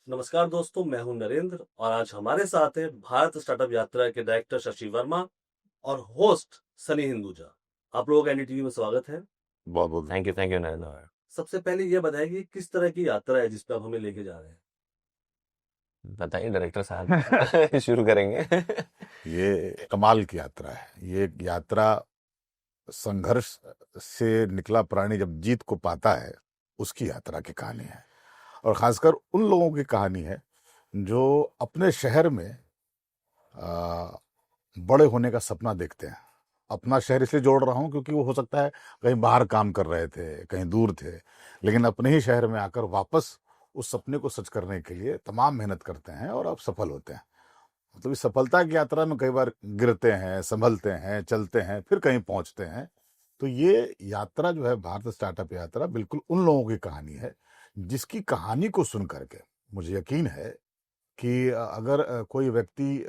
नमस्कार दोस्तों, मैं हूं नरेंद्र और आज हमारे साथ है भारत स्टार्टअप यात्रा के डायरेक्टर शशि वर्मा और होस्ट सनी हिंदुजा। आप लोगों का एनडीटीवी में स्वागत है। बहुत बहुत थैंक यू नरेंद्र भाई। सबसे पहले ये बताइए कि किस तरह की यात्रा है जिस पे आप हमें लेके जा रहे हैं। बताइए डायरेक्टर साहब शुरू करेंगे। ये कमाल की यात्रा है। ये यात्रा संघर्ष से निकला प्राणी जब जीत को पाता है, उसकी यात्रा की कहानी है। और खासकर उन लोगों की कहानी है जो अपने शहर में आ, बड़े होने का सपना देखते हैं। अपना शहर इसलिए जोड़ रहा हूं क्योंकि वो हो सकता है कहीं बाहर काम कर रहे थे, कहीं दूर थे, लेकिन अपने ही शहर में आकर वापस उस सपने को सच करने के लिए तमाम मेहनत करते हैं और अब सफल होते हैं। मतलब इस सफलता की यात्रा में कई बार गिरते हैं, संभलते हैं, चलते हैं, फिर कहीं पहुंचते हैं। तो ये यात्रा जो है, भारत स्टार्टअप यात्रा, बिल्कुल उन लोगों की कहानी है जिसकी कहानी को सुन करके मुझे यकीन है कि अगर कोई व्यक्ति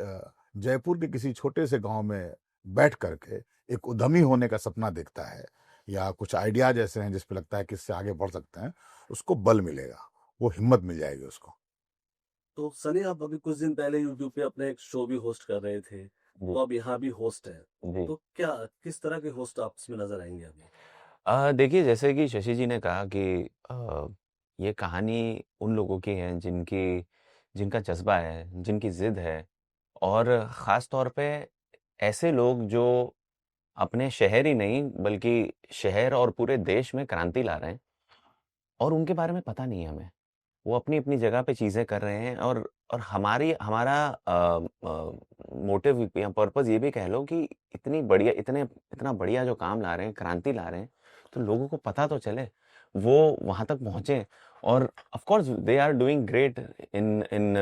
जयपुर के किसी छोटे से गांव में बैठ करके एक उद्यमी होने का सपना देखता है या कुछ आइडिया जैसे हैं जिस पे लगता है कि इससे आगे बढ़ सकते हैं, उसको बल मिलेगा, वो हिम्मत मिल जाएगी उसको। तो सनी, आप अभी कुछ दिन पहले यूट्यूब पे अपने एक शो भी होस्ट कर रहे थे, जी तो अब यहाँ भी होस्ट है। जी। तो क्या किस तरह के होस्ट आप इसमें नजर आएंगे अभी? देखिए, जैसे कि शशि जी ने कहा कि ये कहानी उन लोगों की है जिनका जज्बा है, जिनकी जिद है, और ख़ास तौर पे ऐसे लोग जो अपने शहर ही नहीं बल्कि शहर और पूरे देश में क्रांति ला रहे हैं और उनके बारे में पता नहीं है हमें। वो अपनी-अपनी जगह पे चीज़ें कर रहे हैं, और हमारा मोटिव या पर्पस ये भी कह लो कि इतना बढ़िया जो काम ला रहे हैं, क्रांति ला रहे हैं, तो लोगों को पता तो चले, वो वहाँ तक पहुँचे। और of course they are doing great in in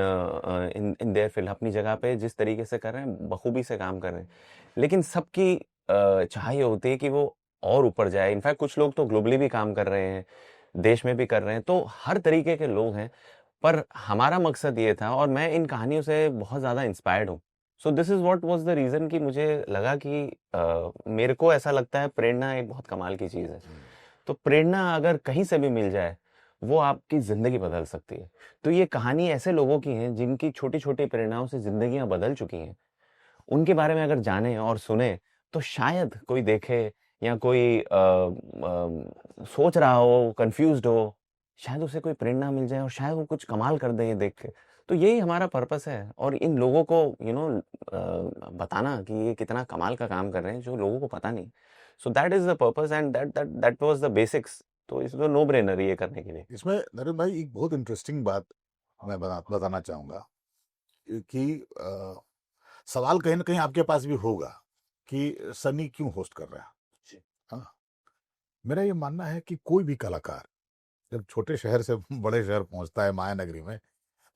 in their field, अपनी जगह पे जिस तरीके से कर रहे हैं, बखूबी से काम कर रहे हैं। लेकिन सबकी चाह ये होती है कि वो और ऊपर जाए। इनफैक्ट कुछ लोग तो ग्लोबली भी काम कर रहे हैं, देश में भी कर रहे हैं, तो हर तरीके के लोग हैं। पर हमारा मकसद ये था, और मैं इन कहानियों से बहुत ज़्यादा इंस्पायर्ड हूँ। So this is what was the reason कि मुझे लगा कि मेरे को ऐसा लगता है प्रेरणा एक बहुत कमाल की चीज़ है। तो प्रेरणा अगर कहीं से भी मिल जाए, वो आपकी ज़िंदगी बदल सकती है। तो ये कहानी ऐसे लोगों की है जिनकी छोटी-छोटी प्रेरणाओं से ज़िंदगियाँ बदल चुकी हैं। उनके बारे में अगर जाने और सुने, तो शायद कोई देखे या कोई सोच रहा हो, कन्फ्यूज़्ड हो, शायद उसे कोई प्रेरणा मिल जाए और शायद वो कुछ कमाल कर दे ये देख के। तो यही हमारा पर्पस है, और इन लोगों को बताना कि ये कितना कमाल का काम कर रहे हैं जो लोगों को पता नहीं। So that is the purpose and that was the basics. तो इट्स नो ब्रेनर ये करने के लिए। इसमें नरेंद्र भाई एक बहुत इंटरेस्टिंग बात मैं बताना चाहूंगा कि सवाल कहीं ना कहीं आपके पास भी होगा कि सनी क्यों होस्ट कर रहा है। जी। हाँ, मेरा ये मानना है कि कोई भी कलाकार जब छोटे शहर से बड़े शहर पहुंचता है, माया नगरी में,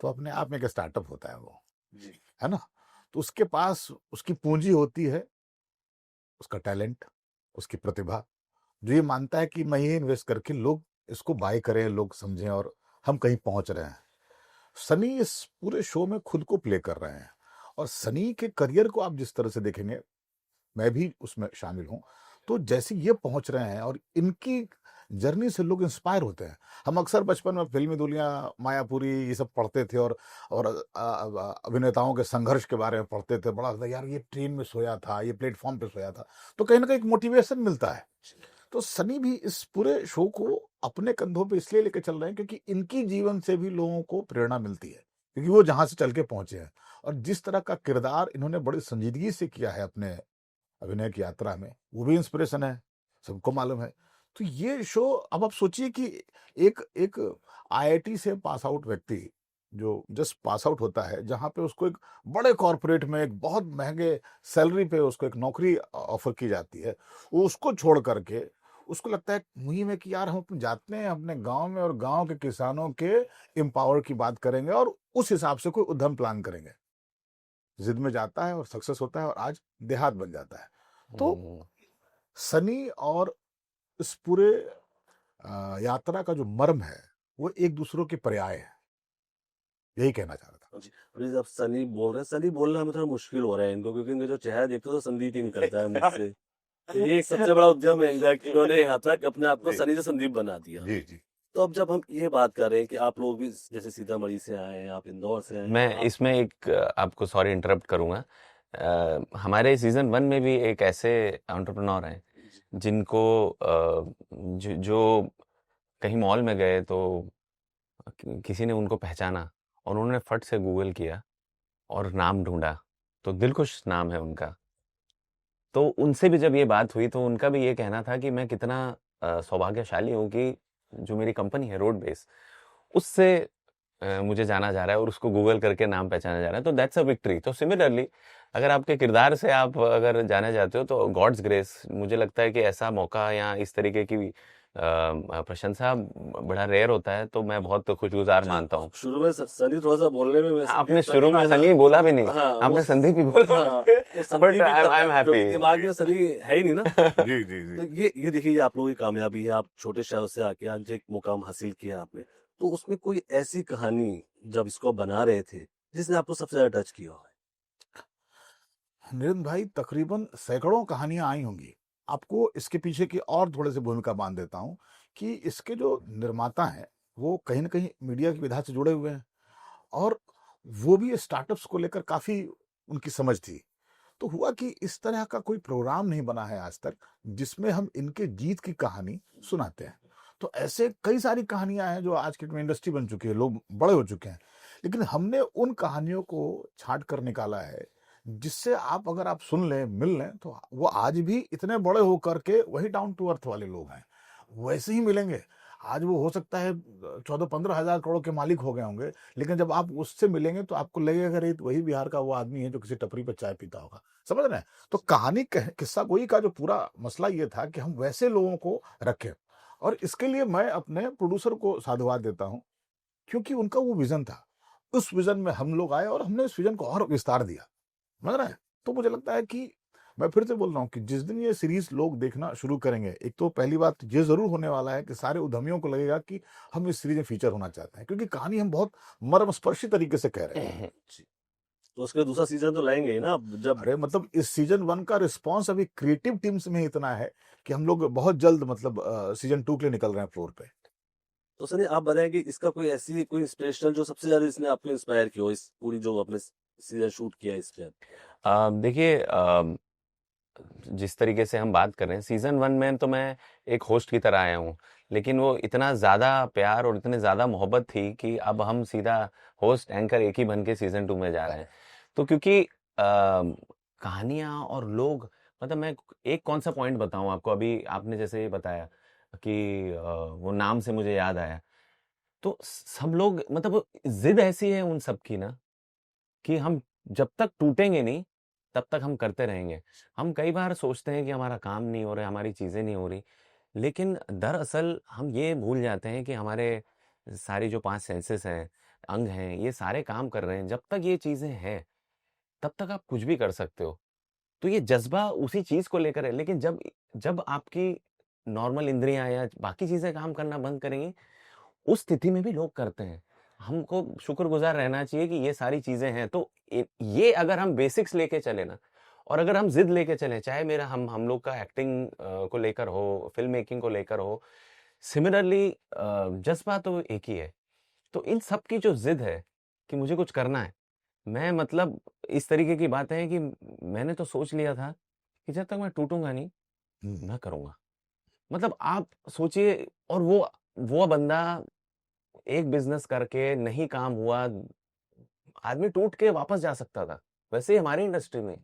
तो अपने आप में एक स्टार्टअप होता है वो, जी। है ना। तो उसके पास उसकी पूंजी होती है, उसका टैलेंट, उसकी प्रतिभा, जो ये मानता है कि मैं ये इन्वेस्ट करके लोग इसको बाय करें, लोग समझें और हम कहीं पहुंच रहे हैं। सनी इस पूरे शो में खुद को प्ले कर रहे हैं, और सनी के करियर को आप जिस तरह से देखेंगे, मैं भी उसमें शामिल हूं, तो जैसे ये पहुंच रहे हैं और इनकी जर्नी से लोग इंस्पायर होते हैं। हम अक्सर बचपन में फिल्मी दुनिया, मायापुरी, ये सब पढ़ते थे और अभिनेताओं के संघर्ष के बारे में पढ़ते थे। बड़ा लगता यार, ये ट्रेन में सोया था, ये प्लेटफॉर्म पे सोया था, तो कहीं ना कहीं एक मोटिवेशन मिलता है। तो सनी भी इस पूरे शो को अपने कंधों पे इसलिए लेके चल रहे हैं क्योंकि इनकी जीवन से भी लोगों को प्रेरणा मिलती है, क्योंकि वो जहां से चल के पहुंचे हैं और जिस तरह का किरदार इन्होंने बड़ी संजीदगी से किया है अपने अभिनय की यात्रा में, वो भी इंस्पिरेशन है, सबको मालूम है। तो ये शो, अब आप सोचिए कि एक एक आईआईटी से पास आउट व्यक्ति जो जस्ट पास आउट होता है, जहां पे उसको एक बड़े कॉरपोरेट में एक बहुत महंगे सैलरी पे उसको एक नौकरी ऑफर की जाती है, वो उसको छोड़ करके उसको लगता है मुहिम है कि यार हम अपने जाते हैं अपने गांव में और गांव के किसानों के एम्पावर की बात करेंगे और उस हिसाब से कोई उद्यम प्लान करेंगे। जिद में जाता है और सक्सेस होता है और आज देहात बन जाता है। तो हुँ। सनी और इस पूरे यात्रा का जो मर्म है, वो एक दूसरों के पर्याय है, यही कहना चाह रहा था। जी। अभी जब सनी बोल रहे हैं, सनी बोलना हमें थोड़ा मुश्किल हो रहा है इनको, क्योंकि इनका जो चेहरा देखते हो तो संदीप ही निकलता है मुझसे। तो ये एक सबसे बड़ा उद्यम है इनका कि उन्होंने यहाँ तक अपने आप को जी सनी से संदीप बना दिया। जी जी। तो अब जब हम ये बात कर रहे हैं कि आप लोग भी जैसे सीतामढ़ी से आए हैं, आप इंदौर से आए हैं, मैं आप इसमें एक आपको सॉरी इंटरप्ट करूंगा। हमारे सीजन 1 में भी एक ऐसे एंटरप्रेन्योर हैं जिनको जो कहीं मॉल में गए तो किसी ने उनको पहचाना और उन्होंने फट से गूगल किया और नाम ढूंढा, तो दिलखुश नाम है उनका। तो उनसे भी जब ये बात हुई तो उनका भी ये कहना था कि मैं कितना सौभाग्यशाली हूँ कि जो मेरी कंपनी है रोड बेस, उससे मुझे जाना जा रहा है और उसको गूगल करके नाम पहचाना जा रहा है, तो दैट्स अ विक्ट्री। तो सिमिलरली अगर आपके किरदार से आप अगर जाने जाते हो तो गॉड्स ग्रेस, मुझे लगता है कि ऐसा मौका या इस तरीके की प्रशंसा बड़ा रेयर होता है, तो मैं बहुत खुशगुजार अच्छा, मानता हूँ। शुरू में सनी थोड़ा सा बोलने में मैं आपने सनी शुरू में बोला, सनी बोला भी नहीं, हाँ वो आपने संदीप ही बोला, हाँ ये but Sandeep he I am क्योंकि हैप्पी। दिमाग में सनी है ही नहीं ना। जी जी तो जी। ये देखिए, ये आप लोगों की कामयाबी है, आप छोटे शहर से आके आज एक मुकाम हासिल किया आपने। तो उसमें कोई ऐसी कहानी जब इसको बना रहे थे जिसने आपको सबसे ज्यादा टच किया हो? नरेंद्र भाई, तकरीबन सैकड़ों कहानियां आई होंगी। आपको इसके पीछे की और थोड़े से भूमिका बांध देता हूँ कि इसके जो निर्माता हैं वो कहीं ना कहीं मीडिया की विधा से जुड़े हुए हैं, और वो भी स्टार्टअप्स को लेकर काफी उनकी समझ थी। तो हुआ कि इस तरह का कोई प्रोग्राम नहीं बना है आज तक जिसमें हम इनके जीत की कहानी सुनाते हैं। तो ऐसे कई सारी कहानियां हैं जो आज की इंडस्ट्री बन चुकी है, लोग बड़े हो चुके हैं, लेकिन हमने उन कहानियों को छांट कर निकाला है जिससे आप अगर आप सुन लें, मिल लें, तो वो आज भी इतने बड़े होकर के वही डाउन टू अर्थ वाले लोग हैं, वैसे ही मिलेंगे। आज वो हो सकता है 14-15 हज़ार करोड़ के मालिक हो गए होंगे, लेकिन जब आप उससे मिलेंगे तो आपको लगेगा अरे वही बिहार का वो आदमी है जो किसी टपरी पर चाय पीता होगा। समझ रहे हैं? तो कहानी किस्सा गोई का जो पूरा मसला ये था कि हम वैसे लोगों को रखें, और इसके लिए मैं अपने प्रोड्यूसर को साधुवाद देता हूँ, क्योंकि उनका वो विजन था। उस विजन में हम लोग आए और हमने इस विजन को और विस्तार दिया। समझ रहे हैं? तो मुझे लगता है कि मैं फिर से बोल रहा हूँ कि जिस दिन ये सीरीज लोग देखना शुरू करेंगे, एक तो पहली बात ये जरूर होने वाला है कि सारे उद्यमियों को लगेगा कि हम इस सीरीज में फीचर होना चाहते हैं, क्योंकि कहानी हम बहुत मर्मस्पर्शी तरीके से कह रहे हैं। जी। तो उसके दूसरा सीजन तो लाएंगे ही ना अब जब। अरे मतलब इस सीजन 1 का रिस्पांस अभी क्रिएटिव टीम्स में इतना है कि हम लोग बहुत जल्द मतलब सीजन 2 के लिए निकल रहे हैं फ्लोर पे। तो सनी आप बताएं कि इसका कोई ऐसी कोई इंस्पिरेशनल जो सबसे ज्यादा इसने आपको इंस्पायर किया हो, इस पूरी जो आपने सीजन शूट किया है इस पे? देखिए, जिस तरीके से हम बात कर रहे हैं, सीजन 1 में तो मैं एक होस्ट की तरह आया हूँ, लेकिन वो इतना ज़्यादा प्यार और इतनी ज़्यादा मोहब्बत थी कि अब हम सीधा होस्ट एंकर एक ही बन के सीजन 2 में जा रहे हैं। तो क्योंकि कहानियाँ और लोग, मतलब मैं एक कौन सा पॉइंट बताऊँ आपको, अभी आपने जैसे बताया कि वो नाम से मुझे याद आया, तो सब लोग, मतलब जिद ऐसी है उन सब की ना कि हम जब तक टूटेंगे नहीं तब तक हम करते रहेंगे। हम कई बार सोचते हैं कि हमारा काम नहीं हो रहा है, हमारी चीज़ें नहीं हो रही, लेकिन दरअसल हम ये भूल जाते हैं कि हमारे सारी जो 5 सेंसेस हैं, अंग हैं, ये सारे काम कर रहे हैं। जब तक ये चीज़ें हैं, तब तक आप कुछ भी कर सकते हो। तो ये जज़्बा उसी चीज़ को लेकर है, लेकिन जब जब आपकी नॉर्मल इंद्रियाँ या बाकी चीज़ें काम करना बंद करेंगी, उस स्थिति में भी लोग करते हैं। हमको शुक्रगुज़ार रहना चाहिए कि ये सारी चीज़ें हैं। तो ये अगर हम बेसिक्स लेके चले ना, और अगर हम ज़िद लेके चलें, चाहे मेरा हम लोग का एक्टिंग को लेकर हो, फ़िल्म मेकिंग को लेकर हो, सिमिलरली जज़्बा तो एक ही है। तो इन सब की जो ज़िद है कि मुझे कुछ करना है, मैं मतलब इस तरीके की बात है कि मैंने तो सोच लिया था कि जब तक मैं टूटूँगा नहीं, मैं करूँगा। मतलब आप सोचिए, और वो बंदा एक बिज़नेस करके नहीं काम हुआ, आदमी टूट के वापस जा सकता था। वैसे ही हमारी इंडस्ट्री में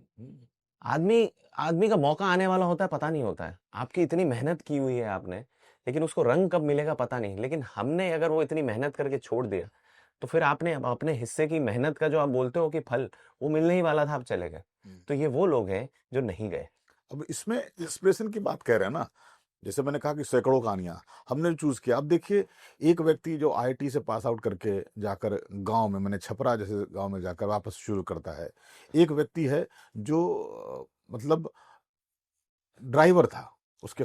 आदमी आदमी का मौका आने वाला होता है, पता नहीं होता है। आपकी इतनी मेहनत की हुई है आपने, लेकिन उसको रंग कब मिलेगा पता नहीं। लेकिन हमने अगर वो इतनी मेहनत करके छोड़ दिया, तो फिर आपने अब अपने हिस्से की मेहनत का जो आप बोलते हो कि फल, वो मिलने ही वाला था, आप चले गए। तो ये वो लोग हैं जो नहीं गए। अब इसमें इंस्पिरेशन की बात कह रहे हैं ना, जैसे मैंने कहा कि सैकड़ों कहानियां हमने चूज किया। अब देखिए, एक व्यक्ति जो आईआईटी से पास आउट करके जाकर गांव में, मैंने छपरा जैसे गांव में जाकर वापस शुरू करता है। एक व्यक्ति है जो मतलब ड्राइवर था, उसके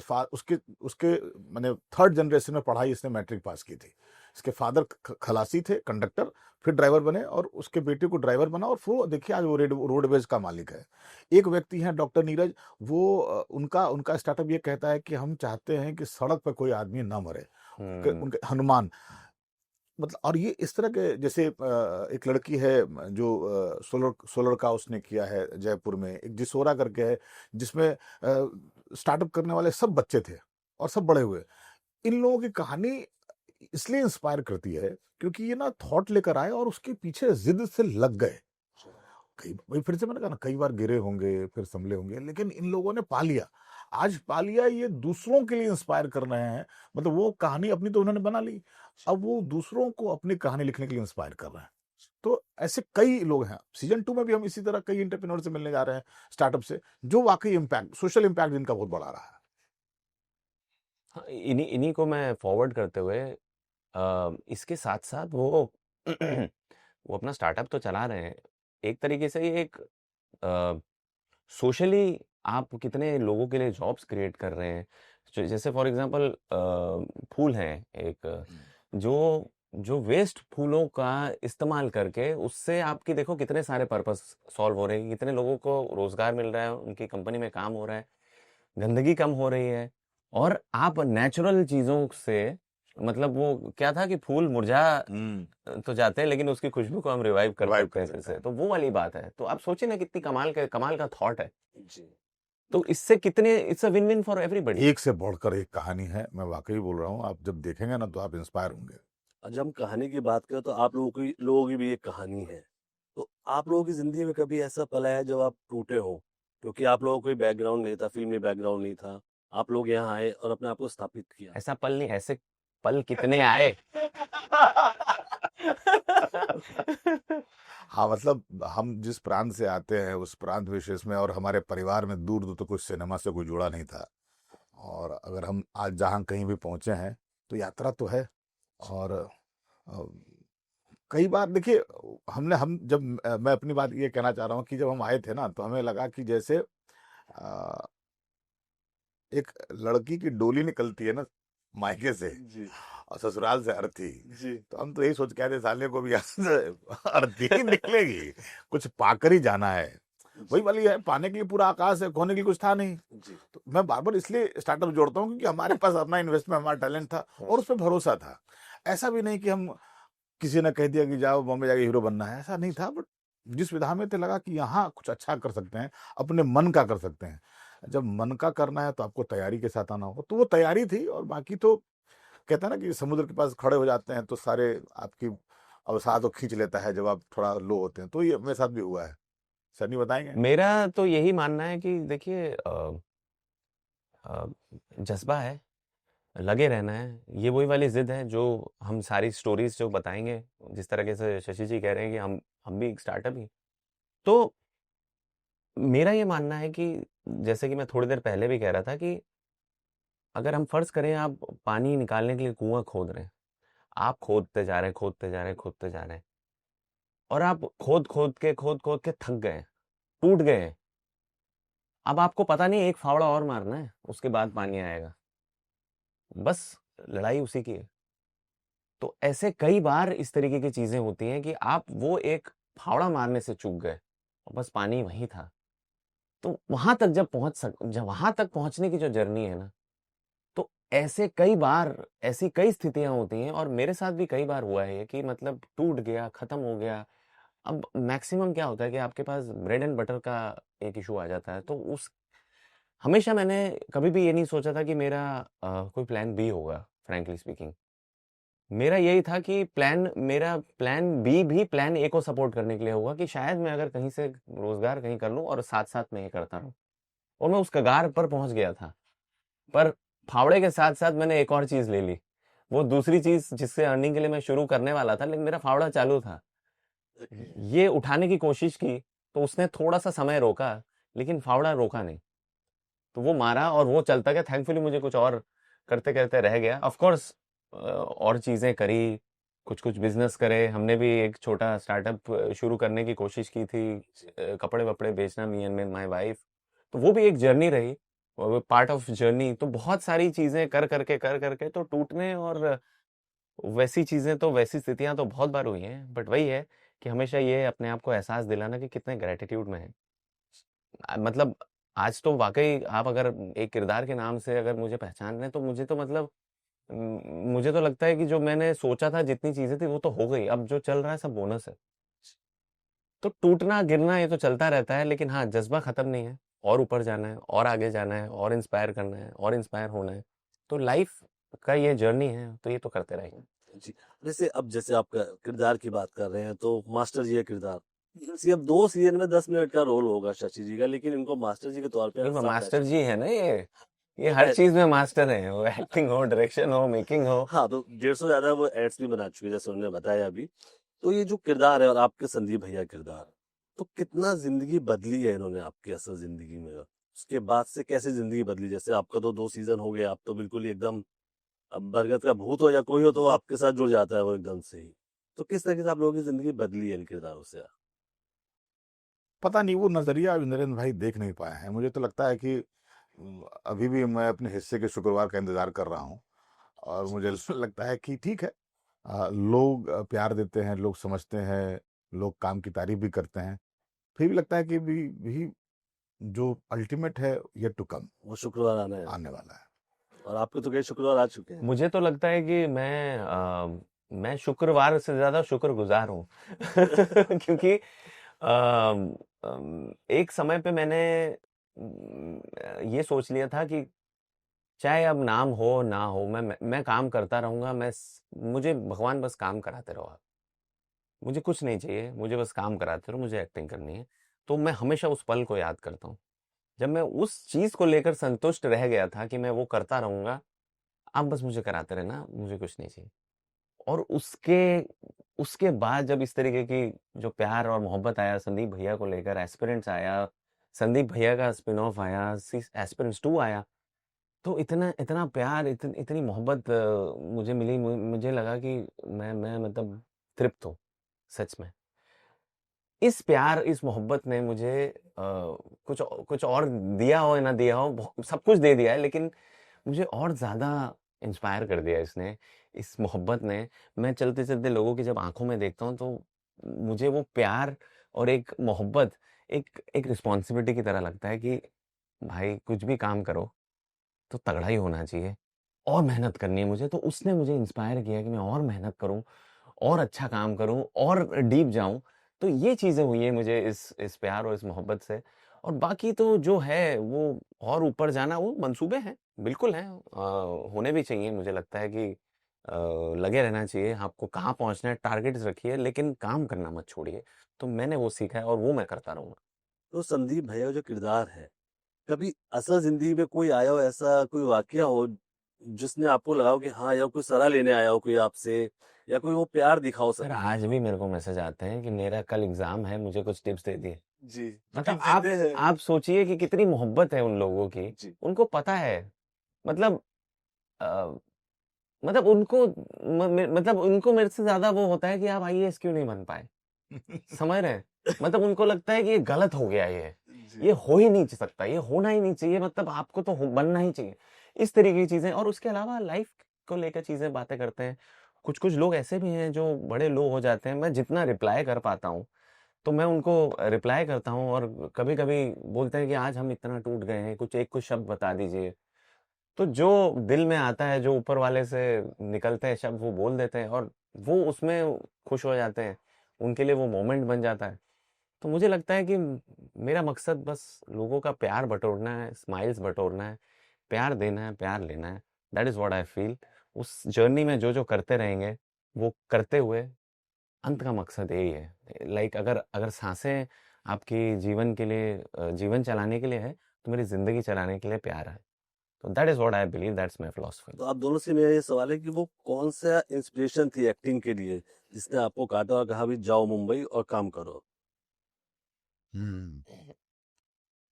उसके मैंने थर्ड जनरेशन में पढ़ाई, इसने मैट्रिक पास की थी। इसके फादर खलासी थे, कंडक्टर, फिर ड्राइवर बने, और उसके बेटे को ड्राइवर बना, और फिर देखिए आज वो रोडवेज का मालिक है। एक व्यक्ति हैं डॉक्टर नीरज, वो उनका उनका स्टार्टअप ये कहता है कि हम चाहते हैं कि सड़क पर कोई आदमी ना मरे, उनके हनुमान, मतलब, और ये इस तरह के, जैसे एक लड़की है जो सोलर का उसने किया है जयपुर में, एक जिसोरा करके है जिसमें स्टार्टअप करने वाले सब बच्चे थे और सब बड़े हुए। इन लोगों की कहानी इसलिए इंस्पायर करती है क्योंकि ये ना थॉट लेकर आए और उसके पीछे जिद से लग गए। कई वही फिर से मैंने कहा ना, कई बार गिरे होंगे, फिर संभले होंगे, लेकिन इन लोगों ने पा लिया। आज पा लिया, ये दूसरों के लिए इंस्पायर कर रहे हैं। मतलब वो कहानी अपनी तो उन्होंने बना ली, अब वो दूसरों को अपनी कहानी लिखने के लिए इंस्पायर कर रहे हैं। तो ऐसे कई लोग हैं। सीजन 2 में भी हम इसी तरह कई एंटरप्रेन्योर से मिलने जा रहे हैं, स्टार्टअप से, जो वाकई इम्पैक्ट, सोशल इम्पैक्ट जिनका बहुत बड़ा रहा है। हाँ, इन्हीं इन्हीं को मैं फॉरवर्ड करते हुए इसके साथ साथ वो वो अपना स्टार्टअप तो चला रहे हैं, एक तरीके से ये एक सोशली आप कितने लोगों के लिए जॉब्स क्रिएट कर रहे हैं। जैसे फॉर एग्जांपल फूल हैं एक, जो जो वेस्ट फूलों का इस्तेमाल करके उससे आपकी देखो कितने सारे पर्पस सॉल्व हो रहे हैं, कितने लोगों को रोजगार मिल रहा है, उनकी कंपनी में काम हो रहा है, गंदगी कम हो रही है। और आप नेचुरल चीजों से, मतलब वो क्या था कि फूल मुरझा तो जाते हैं लेकिन उसकी खुशबू को हम रिवाइव कर Revive सकते हैं कर फिर सकते से, हैं। तो वो वाली बात है। तो आप सोचिए ना कितनी कमाल का थॉट है। जी। तो इससे कितने, it's a win win for everybody. एक से बढ़कर एक कहानी है, मैं वाकई बोल रहा हूँ, आप जब देखेंगे ना तो आप इंस्पायर होंगे। जब हम कहानी की बात करें तो आप लोगों की भी एक कहानी है। तो आप लोगों की जिंदगी में कभी ऐसा पल है जब आप टूटे हो, क्योंकि आप लोगों को कोई बैकग्राउंड नहीं था, फिल्मी बैकग्राउंड नहीं था, आप लोग यहाँ आए और अपने आप को स्थापित किया। ऐसा पल नहीं, ऐसे पल कितने आए। हाँ, मतलब हम जिस प्रांत से आते हैं उस प्रांत विशेष में, और हमारे परिवार में दूर दूर तो कुछ सिनेमा से कोई जुड़ा नहीं था, और अगर हम आज जहाँ कहीं भी पहुंचे हैं तो यात्रा तो है। और अ, कई बार देखिए, हम जब मैं अपनी बात ये कहना चाह रहा हूँ कि जब हम आए थे ना तो हमें लगा कि जैसे एक लड़की की डोली निकलती है ना मायके से, जी और ससुराल से अर्थी, जी तो हम तो यही सोच के आए थे साले को भी यहाँ से अर्थी ही निकलेगी, कुछ पाकर ही जाना है। वही वाली है, पाने के लिए पूरा आकाश है, खोने के लिए कुछ था नहीं। जी तो मैं बार बार इसलिए स्टार्टअप जोड़ता हूँ क्योंकि हमारे पास अपना इन्वेस्टमेंट, हमारा टैलेंट था और उस पर भरोसा था। ऐसा भी नहीं कि हम, किसी ने कह दिया कि जाओ बॉम्बे जाके हीरो बनना है, ऐसा नहीं था। बट जिस विधा में थे लगा कि यहाँ कुछ अच्छा कर सकते हैं, अपने मन का कर सकते हैं। जब मन का करना है तो आपको तैयारी के साथ आना होगा, तो वो तैयारी थी। और बाकी तो कहते हैं ना कि समुद्र के पास खड़े हो जाते हैं तो सारे आपकी अवसाद को खींच लेता है जब आप थोड़ा लो होते हैं। तो ये मेरे साथ भी हुआ है। सनी बताएंगे? मेरा तो यही मानना है कि देखिए जज्बा है, लगे रहना है, ये वही वाली जिद है जो हम सारी स्टोरीज जो बताएंगे, जिस तरीके से शशि जी कह रहे हैं कि हम भी एक स्टार्टअप ही। तो मेरा ये मानना है कि जैसे कि मैं थोड़ी देर पहले भी कह रहा था कि अगर हम फर्ज करें आप पानी निकालने के लिए कुआं खोद रहे हैं, आप खोदते जा रहे हैं, खोदते जा रहे हैं, खोदते जा रहे हैं, और आप खोद खोद के थक गए, टूट गए हैं। अब आपको पता नहीं एक फावड़ा और मारना है, उसके बाद पानी आएगा। बस लड़ाई उसी की है। तो ऐसे कई बार इस तरीके की चीजें होती हैं कि आप वो एक फावड़ा मारने से चूक गए और बस पानी वहीं था। तो वहां तक जब वहां तक पहुंचने की जो जर्नी है ना, तो ऐसे कई बार ऐसी कई स्थितियां होती हैं, और मेरे साथ भी कई बार हुआ है ये कि मतलब टूट गया, खत्म हो गया। अब मैक्सिमम क्या होता है कि आपके पास ब्रेड एंड बटर का एक इशू आ जाता है। तो उस हमेशा मैंने कभी भी ये नहीं सोचा था कि मेरा कोई प्लान बी होगा, फ्रैंकली स्पीकिंग। मेरा यही था कि मेरा प्लान बी भी प्लान ए को सपोर्ट करने के लिए होगा, कि शायद मैं अगर कहीं से रोजगार कहीं कर लूं और साथ साथ में ये करता रहूं। और मैं उस कगार पर पहुंच गया था। पर फावड़े के साथ साथ मैंने एक और चीज ले ली, वो दूसरी चीज जिससे अर्निंग के लिए मैं शुरू करने वाला था, लेकिन मेरा फावड़ा चालू था। ये उठाने की कोशिश की तो उसने थोड़ा सा समय रोका, लेकिन फावड़ा रोका नहीं। तो वो मारा और वो चलता गया। थैंकफुली मुझे कुछ और करते करते रह गया। ऑफ कोर्स और चीजें करी, कुछ कुछ बिजनेस करे। हमने भी एक छोटा स्टार्टअप शुरू करने की कोशिश की थी, कपड़े वपड़े बेचना, मी एंड माय वाइफ। तो वो भी एक जर्नी रही, वो पार्ट ऑफ जर्नी। तो बहुत सारी चीजें कर करके तो टूटने और वैसी चीजें तो, वैसी स्थितियां तो बहुत बार हुई हैं। बट वही है कि हमेशा ये अपने आप को एहसास दिलाना कि कितने ग्रेटिट्यूड में है। मतलब आज तो वाकई आप अगर एक किरदार के नाम से अगर मुझे पहचान रहे हैं, तो मुझे तो मतलब मुझे तो लगता है कि जो मैंने सोचा था जितनी चीजें थी वो तो हो गई, अब जो चल रहा है सब बोनस है। तो टूटना गिरना ये तो चलता रहता है, लेकिन हाँ जज्बा खत्म नहीं है, और ऊपर जाना है और आगे जाना है और इंस्पायर करना है और इंस्पायर होना है। तो लाइफ का ये जर्नी है, तो ये तो करते रहेंगे। जी। जैसे अब जैसे आप किरदार की बात कर रहे हैं तो मास्टर जी का किरदार, सिर्फ 2 सीजन में 10 मिनट का रोल होगा शशि जी का, लेकिन इनको मास्टर जी के तौर पे नहीं, वो 7 मास्टर जी है ना, ये तो हर चीज में मास्टर है, वो एक्टिंग हो, डायरेक्शन हो, मेकिंग हो। हाँ, तो 150 से ज्यादा वो एड्स भी बना चुके हैं, जैसे उन्होंने बताया अभी। तो ये जो किरदार है और आपके संदीप भैया किरदार, तो कितना जिंदगी बदली है इन्होंने आपकी असल जिंदगी में, उसके बाद से कैसे जिंदगी बदली? जैसे आपका तो 2 सीजन हो गया, आप तो बिल्कुल ही एकदम, अब बरगद का भूत हो या कोई हो तो वो आपके साथ जुड़ जाता है वो एकदम से ही। तो किस तरीके से आप लोगों की जिंदगी बदली है इन किरदारों से? पता नहीं वो नजरिया नरेंद्र भाई देख नहीं पाए हैं। मुझे तो लगता है कि अभी भी मैं अपने हिस्से के शुक्रवार का इंतजार कर रहा हूँ, और मुझे लगता है कि ठीक है, लोग प्यार देते हैं, लोग समझते हैं, लोग काम की तारीफ भी करते हैं। फिर भी लगता है कि भी जो अल्टीमेट है येट टू कम, वो शुक्रवार आना है, आने वाला है। और आपके तो कई शुक्रवार आ चुके हैं। मुझे तो लगता है कि मैं शुक्रवार से ज्यादा शुक्रगुजार हूँ क्योंकि एक समय पे मैंने ये सोच लिया था कि चाहे अब नाम हो ना हो, मैं काम करता रहूंगा, मुझे भगवान बस काम कराते रहो आप, मुझे कुछ नहीं चाहिए, मुझे बस काम कराते रहो, मुझे एक्टिंग करनी है। तो मैं हमेशा उस पल को याद करता हूँ, जब मैं उस चीज को लेकर संतुष्ट रह गया था कि मैं वो करता रहूंगा, आप बस मुझे कराते रहना, मुझे कुछ नहीं चाहिए। और उसके उसके बाद जब इस तरीके की जो प्यार और मोहब्बत आया संदीप भैया को लेकर, एस्पिरेंट्स आया, संदीप भैया का स्पिन ऑफ आया, एस्पिरेंट्स 2 आया, तो इतना इतना प्यार, इतनी मोहब्बत मुझे मिली, मुझे लगा कि मैं मतलब तृप्त हूँ सच में। इस प्यार, इस मोहब्बत ने मुझे कुछ कुछ और दिया हो या ना दिया हो, सब कुछ दे दिया है, लेकिन मुझे और ज़्यादा इंस्पायर कर दिया इसने, इस मोहब्बत ने। मैं चलते-चलते लोगों की जब आँखों में देखता हूँ, तो मुझे वो प्यार और एक मोहब्बत एक एक रिस्पॉन्सिबिलिटी की तरह लगता है कि भाई कुछ भी काम करो, तो तगड़ा ही होना चाहिए, और मेहनत करनी है मुझे। तो उसने मुझे इंस्पायर किया कि मैं और मेहनत करूँ, और अच्छा काम करूँ, और डीप जाऊँ। तो ये चीज़ें हुई हैं मुझे इस प्यार और इस मोहब्बत से। और बाकी तो जो है वो और ऊपर जाना, वो मंसूबे हैं, बिल्कुल हैं, होने भी चाहिए। मुझे लगता है कि लगे रहना चाहिए, आपको कहाँ पहुँचना है, टारगेट्स रखिए, लेकिन काम करना मत छोड़िए। तो मैंने वो सीखा है और वो मैं करता रहूँगा। तो संदीप भैया का जो किरदार है, कभी असल जिंदगी में कोई आया हो, ऐसा कोई वाकया हो जिसने आपको लगा हो कि हाँ यार कोई सलाह लेने आया हो कोई आपसे, या कोई वो प्यार दिखाओ सर संदीप आज भैया? भी मेरे को मैसेज आते हैं कि मेरा कल एग्ज़ाम है, मुझे कुछ टिप्स दे दिए। जी, तो मतलब टिप्स देते हैं। आप सोचिए कि कितनी मोहब्बत है उन लोगों की, जी। उनको पता है, मतलब अ, मतलब उनको मतलब उनको मेरे से ज़्यादा वो होता है कि आप आईएएस क्यों नहीं बन पाए? समझ रहे हैं? मतलब उनको लगता है कि ये गलत हो गया जी। ये हो ही नहीं सकता, ये होना ही नहीं चाहिए, मतलब आपको तो बनना ही चाहिए। इस तरीके की चीज़ें, और उसके अलावा लाइफ को लेकर चीज़ें बातें करते हैं। कुछ-कुछ लोग ऐसे भी हैं जो बड़े लो हो जाते हैं, मैं जितना रिप्लाई कर पाता हूँ, तो मैं उनको रिप्लाई करता हूँ, और कभी-कभी बोलते हैं कि आज हम इतना टूट गए हैं, कुछ एक कुछ शब्द बता दीजिए। तो जो दिल में आता है, जो ऊपर वाले से निकलते हैं शब्द, वो बोल देते हैं, और वो उसमें खुश हो जाते हैं। उनके लिए वो मोमेंट बन जाता है। तो मुझे लगता है कि मेरा मकसद बस लोगों का प्यार बटोरना है, स्माइल्स बटोरना है, प्यार देना है, प्यार लेना है। That is what I feel. उस जर्नी में जो-जो करते रहेंगे, वो करते हुए अंत का मकसद यही है। लाइक अगर अगर साँसें आपकी जीवन के लिए जीवन चलाने के लिए है, तो मेरी ज़िंदगी चलाने के लिए प्यार है। तो that is what I believe, that's my philosophy. तो आप दोनों से मेरा ये सवाल है कि वो कौन सा इंस्पिरेशन थी एक्टिंग के लिए जिसने आपको काटा और कहा भी जाओ मुंबई और काम करो? हम्म,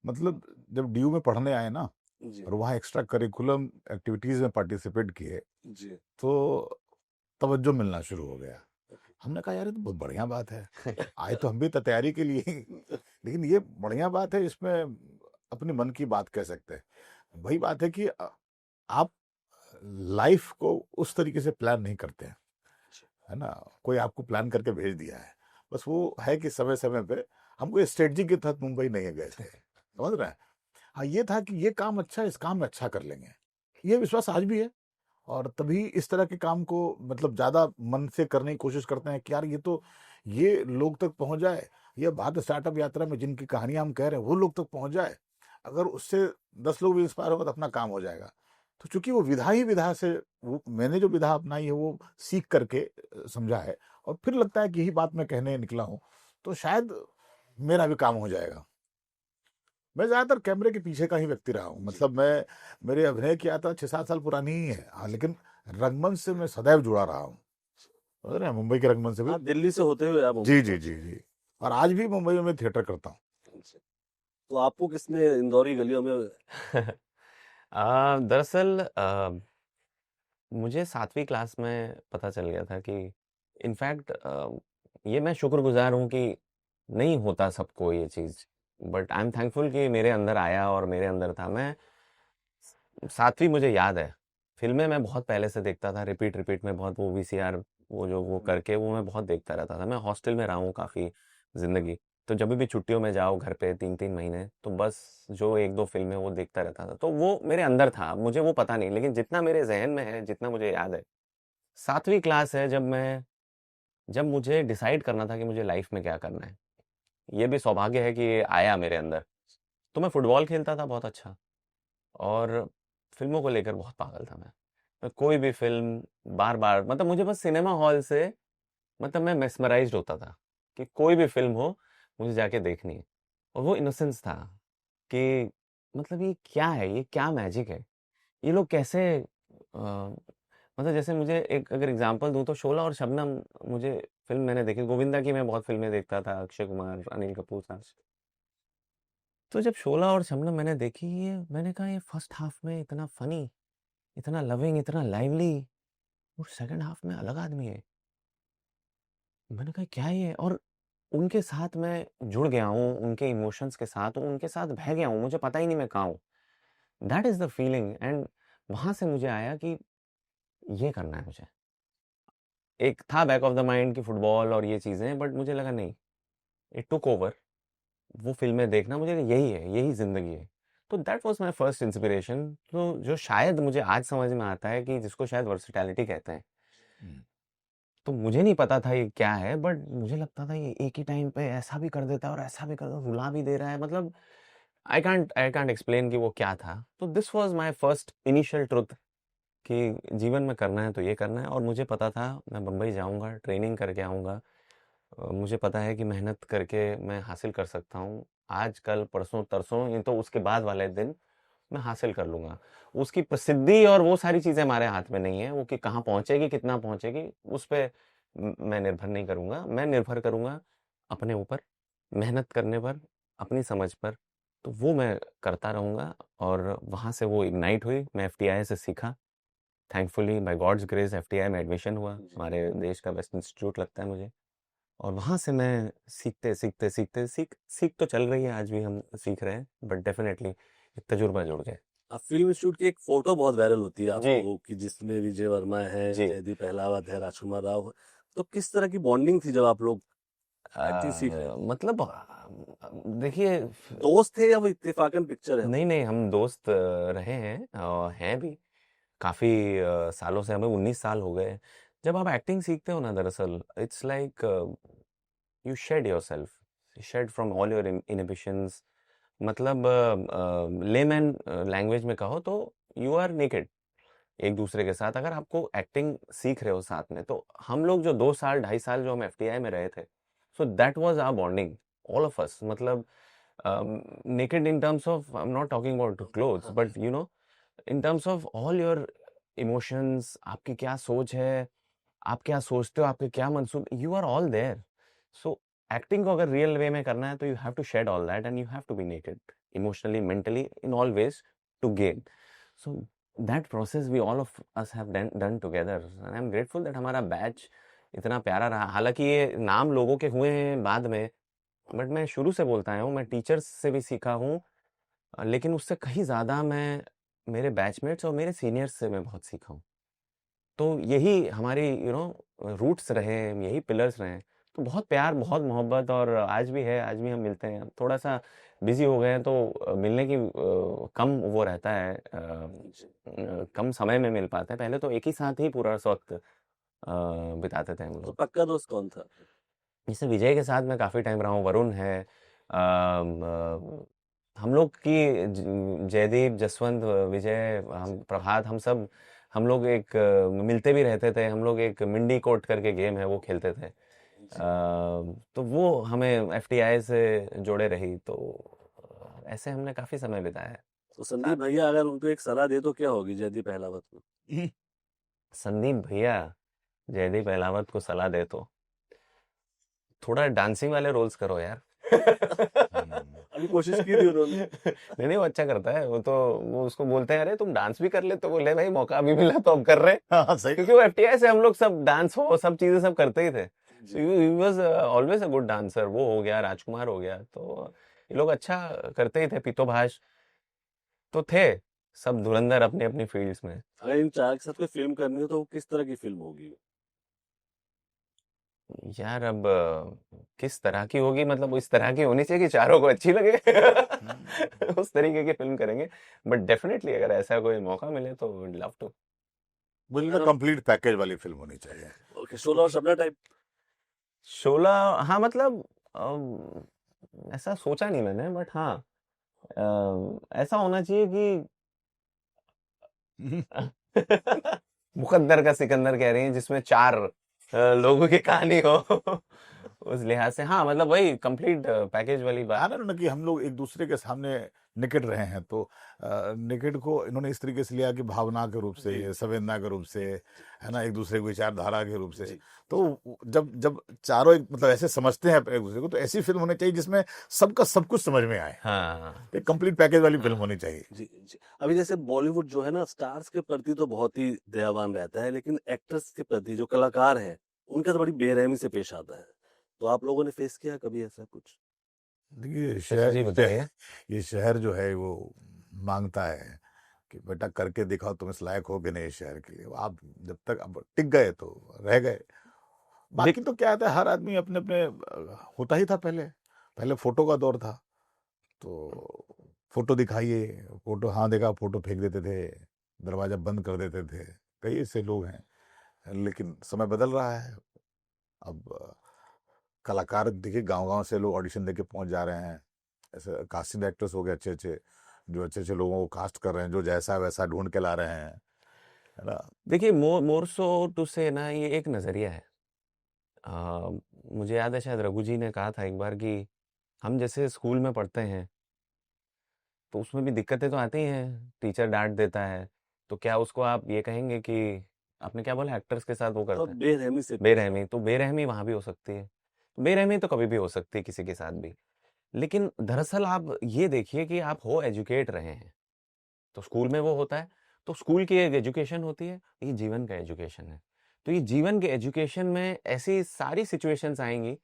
मतलब जब डीयू में पढ़ने आए ना, जी। और वहाँ एक्स्ट्रा करिकुलम एक्टिविटीज में पार्टिसिपेट किए, जी। तो तवज्जो मिलना शुरू हो गया। हमने कहा यार ये तो बहुत बढ़िया बात है, आए तो हम भी तो तैयारी के लिए ही, लेकिन ये बढ़िया बात है, इसमें अपने मन की बात कह सकते हैं। वही बात है कि आप लाइफ को उस तरीके से प्लान नहीं करते हैं, है ना। कोई आपको प्लान करके भेज दिया है, बस वो है कि समय समय पे हमको स्ट्रेटजी के तहत मुंबई नहीं गए थे, समझ रहे हैं। हाँ, ये था कि ये काम अच्छा है, इस काम में अच्छा कर लेंगे, ये विश्वास आज भी है। और तभी इस तरह के काम को मतलब ज़्यादा मन से करने की कोशिश करते हैं कि यार ये लोग तक पहुँच जाए, ये भारत स्टार्टअप यात्रा में जिनकी कहानियाँ हम कह रहे हैं वो लोग तक पहुँच जाए। अगर उससे 10 लोग भी इंस्पायर होगा तो अपना काम हो जाएगा। तो चूँकि वो विधा ही विधा से वो मैंने जो विधा अपनाई है वो सीख करके समझा है और फिर लगता है कि यही बात मैं कहने निकला हूँ, तो शायद मेरा भी काम हो जाएगा। मैं ज़्यादातर कैमरे के पीछे का ही व्यक्ति रहा हूँ। जी। मतलब मेरे अभिनय की यात्रा 6-7 साल पुरानी ही है। हाँ, लेकिन रंगमंच से मैं सदैव जुड़ा रहा हूँ। समझ रहे हैं? मुंबई के रंगमंच से भी। हाँ, दिल्ली से होते हुए आप जी, मुंबई जी, पहुँचे। जी, जी। और आज भी मुंबई में मैं थिएटर करता हूँ। जी। तो आपको किसने इंदौरी गलियों में दरअसल मुझे 7वीं क्लास में पता चल गया था कि इनफैक्ट ये मैं शुक्रगुजार हूँ कि नहीं होता सबको ये चीज़, बट आई एम थैंकफुल कि मेरे अंदर आया और मेरे अंदर था। मैं 7वीं मुझे याद है, फ़िल्में मैं बहुत पहले से देखता था, रिपीट में बहुत वो वीसीआर वो करके वो मैं बहुत देखता रहता था। मैं हॉस्टल में रहा हूँ काफ़ी ज़िंदगी, तो जब भी छुट्टियों में जाओ घर पे 3-3 महीने, तो बस जो 1-2 फ़िल्में वो देखता रहता था। तो वो मेरे अंदर था, मुझे वो पता नहीं, लेकिन जितना मेरे ज़हन में है, जितना मुझे याद है, 7वीं क्लास है जब मुझे डिसाइड करना था कि मुझे लाइफ़ में क्या करना है। ये भी सौभाग्य है कि ये आया मेरे अंदर। तो मैं फुटबॉल खेलता था बहुत अच्छा और फ़िल्मों को लेकर बहुत पागल था मैं। मैं कोई भी फ़िल्म बार-बार मतलब मुझे बस सिनेमा हॉल से मतलब मैं मेस्मराइज़्ड होता था कि कोई भी फ़िल्म हो, मुझे जाके देखनी है। और वो इनोसेंस था कि मतलब ये क्या है? ये क्या मैजिक है? ये लोग कैसे मतलब जैसे मुझे एक अगर एग्ज़ाम्पल दूँ तो शोला और शबनम मुझे फ़िल्म मैंने देखी, गोविंदा की मैं बहुत फ़िल्में देखता था, अक्षय कुमार, अनिल कपूर साहब। तो जब शोला और शबनम मैंने देखी ये मैंने कहा ये फर्स्ट हाफ में इतना फ़नी, इतना लविंग, इतना लाइवली और सेकंड हाफ में अलग आदमी है। मैंने कहा क्या है ये? और उनके साथ मैं जुड़ गया हूँ, उनके इमोशंस के साथ, उनके साथ बह गया हूँ, मुझे पता ही नहीं मैं कहाँ हूँ। That is the feeling and वहाँ से मुझे आया कि ये करना है मुझे। एक था बैक ऑफ द माइंड कि फुटबॉल और ये चीज़ें बट मुझे लगा नहीं, इट टूक ओवर। वो फ़िल्में देखना मुझे यही है, यही ज़िंदगी है। तो that was my first inspiration तो जो शायद मुझे आज समझ में आता है कि जिसको शायद वर्सेटैलिटी कहते हैं। हुँ। तो मुझे नहीं पता था ये क्या है बट मुझे लगता था ये एक ही टाइम पे ऐसा भी कर देता है और ऐसा भी कर रुला भी दे रहा है मतलब आई कांट एक्सप्लेन कि वो क्या था। तो this was my first initial truth कि जीवन में करना है तो ये करना है और मुझे पता था मैं बम्बई जाऊँगा, ट्रेनिंग करके आऊँगा। मुझे पता है कि मेहनत करके मैं हासिल कर सकता हूँ। आज, कल, परसों, तरसों ये तो उसके बाद वाले दिन मैं हासिल कर लूँगा। उसकी प्रसिद्धि और वो सारी चीज़ें हमारे हाथ में नहीं है, वो कि कहाँ पहुँचेगी, कितना पहुँचेगी, उस पे मैं निर्भर नहीं करूँगा। मैं निर्भर करूँगा अपने ऊपर, मेहनत करने पर, अपनी समझ पर। तो वो मैं करता रहूँगा और वहाँ से वो इग्नाइट हुई, मैं एफटीआई से सीखा। Thankfully by God's grace FTI में एडमिशन हुआ। जी। हमारे देश का बेस्ट इंस्टीट्यूट लगता है मुझे। और वहाँ से मैं सीख तो चल रही है, आज भी हम सीख रहे हैं, बट डेफ़िनेटली एक तजुर्बा जुड़ गया। फ़िल्म इंस्टीट्यूट की एक फ़ोटो बहुत वायरल होती है जी, आपको कि जिसमें विजय वर्मा है, जी। जयदीप अहलावत है, राजकुमार राव है। तो किस तरह की बॉन्डिंग थी जब आप लोग एक्टिंग सीख रहे थे? मतलब देखिए दोस्त थे या वो इत्तेफ़ाकन पिक्चर है नहीं, वो? नहीं हम दोस्त रहे हैं हैं भी। काफ़ी सालों से हमें 19 साल हो गए। जब आप एक्टिंग सीखते हो ना दरअसल it's like you shed yourself, shed from all your inhibitions मतलब लेमैन लैंग्वेज में कहो तो यू आर नेकेड एक दूसरे के साथ अगर आपको एक्टिंग सीख रहे हो साथ में तो हम लोग जो 2 साल 2.5 साल जो हम एफटीआई में रहे थे so that was our bonding all of us मतलब naked in terms of I am not talking about clothes हाँ, but you know in terms of all your emotions आपकी क्या सोच है आप क्या सोचते हो आपके क्या मंसूब you are all there so acting को अगर रियल वे में करना है तो you have to shed all that and you have to be naked emotionally mentally in all ways to gain so that process we all of us have done together and I am grateful that हमारा batch इतना प्यारा रहा हालांकि ये नाम लोगों के हुए हैं बाद में बट मैं शुरू से बोलता आया हूँ मैं टीचर्स से भी सीखा हूँ लेकिन उससे कहीं ज़्यादा मैं मेरे बैचमेट्स और मेरे सीनियर्स से मैं बहुत सीखा हूँ तो यही हमारी रूट्स रहे यही पिलर्स रहे तो बहुत प्यार, बहुत मोहब्बत, और आज भी है, आज भी हम मिलते हैं। थोड़ा सा बिजी हो गए हैं तो मिलने की कम वो रहता है, कम समय में मिल पाते हैं। पहले तो एक ही साथ ही पूरा वक्त बिताते थे हम तो लोग। पक्का दोस्त कौन था? जैसे विजय के साथ मैं काफ़ी टाइम रहा हूँ, वरुण है, हम लोग की जयदीप, जसवंत, विजय, हम प्रभात, हम लोग एक मिलते भी रहते थे। हम लोग एक मिंडी कोट करके गेम है, वो खेलते थे। जी। तो वो हमें एफटीआई से जोड़े रही, तो ऐसे हमने काफ़ी समय बिताया है। तो संदीप भैया अगर उनको एक सलाह दे तो क्या होगी जयदीप अहलावत को? संदीप भैया जयदीप अहलावत को सलाह दे तो थोड़ा डांसिंग वाले रोल्स करो यार। अभी कोशिश की थी उन्होंने। नहीं नहीं, वो अच्छा करता है। वो उसको बोलते हैं, अरे तुम डांस भी कर ले, तो बोले भाई मौका अभी मिला तो अब कर रहे हैं। हाँ सही। क्योंकि वो एफटीआई से हम लोग सब डांस हो सब चीजें सब करते ही थे। जी। He was always a good dancer. वो हो गया, राजकुमार हो गया, तो ये लोग अच्छा करते ही थे। पीतोभाष तो थे, सब धुरंधर अपनी अपनी फील्ड्स में। अगर इन चार के साथ कोई फिल्म करनी हो तो वो किस तरह की फिल्म होगी? यार अब किस तरह की होगी, मतलब इस तरह की होनी चाहिए कि चारों को अच्छी लगे। उस तरीके की फिल्म करेंगे। बट डेफिनेटली अगर ऐसा कोई मौका मिले तो वुड लव टू। मुझे लगता है कंप्लीट पैकेज वाली फिल्म होनी चाहिए। ओके, शोला और शबना टाइप। शोला, हाँ मतलब ऐसा सोचा नहीं मैंने, बट हाँ ऐसा होना चाहिए कि मुकद्दर का सिकंदर कह रही हैं, जिसमें 4 लोगों की कहानी हो। उस लिहाज से हाँ, मतलब वही कंप्लीट पैकेज वाली बात। आना ना कि हम लोग एक दूसरे के सामने निकट रहे हैं, तो निकट को इन्होंने इस तरीके से लिया कि भावना के रूप से, जी। संवेदना के रूप से, है ना, एक दूसरे की विचारधारा के रूप से। जी। तो जब जब चारों मतलब ऐसे समझते हैं एक दूसरे को, तो ऐसी फिल्म होनी चाहिए जिसमें सबका सब कुछ समझ में आए। हाँ एक कंप्लीट पैकेज वाली फिल्म होनी चाहिए। जी, जी। अभी जैसे बॉलीवुड जो है ना स्टार्स के प्रति तो बहुत ही दयावान रहता है, लेकिन एक्टर्स के प्रति जो कलाकार हैं, उनका तो बड़ी बेरहमी से पेश आता है। तो आप लोगों ने फेस किया कभी ऐसा कुछ? देखिए शशि जी बताइए। ये शहर जो है वो मांगता है कि बेटा करके दिखाओ, तुम इस लायक हो कि नहीं इस शहर के लिए। आप जब तक अब टिक गए तो रह गए। बाकी तो क्या था, हर आदमी अपने अपने होता ही था। पहले पहले फोटो का दौर था, तो फोटो दिखाइए, फोटो हाँ देखा, फोटो फेंक देते थे, दरवाजा बंद कर देते थे। कई ऐसे लोग हैं, लेकिन समय बदल रहा है। अब कलाकार देखिए गांव गांव से लोग ऑडिशन देके पहुंच जा रहे हैं। ऐसे कास्टिंग डायरेक्टर्स हो गए अच्छे अच्छे, जो अच्छे अच्छे लोगों को कास्ट कर रहे हैं, जो जैसा वैसा ढूंढ के ला रहे हैं, है ना। देखिए, मोर सो टू से ना, ये एक नज़रिया है। आ, मुझे याद है शायद रघु जी ने कहा था एक बार कि हम जैसे स्कूल में पढ़ते हैं तो उसमें भी दिक्कतें तो आती हैं, टीचर डांट देता है, तो क्या उसको आप ये कहेंगे कि आपने क्या बोला, एक्टर्स के साथ वो तो करते हैं बेरहमी से पेश बेरहमी, तो बेरहमी वहां भी हो सकती है। बेरहमी तो कभी भी हो सकती है किसी के साथ भी। लेकिन दरअसल आप ये देखिए कि आप हो एजुकेट रहे हैं, तो स्कूल में वो होता है, तो स्कूल की एक एजुकेशन होती है, ये जीवन का एजुकेशन है। तो ये जीवन के एजुकेशन में ऐसी सारी सिचुएशंस आएंगी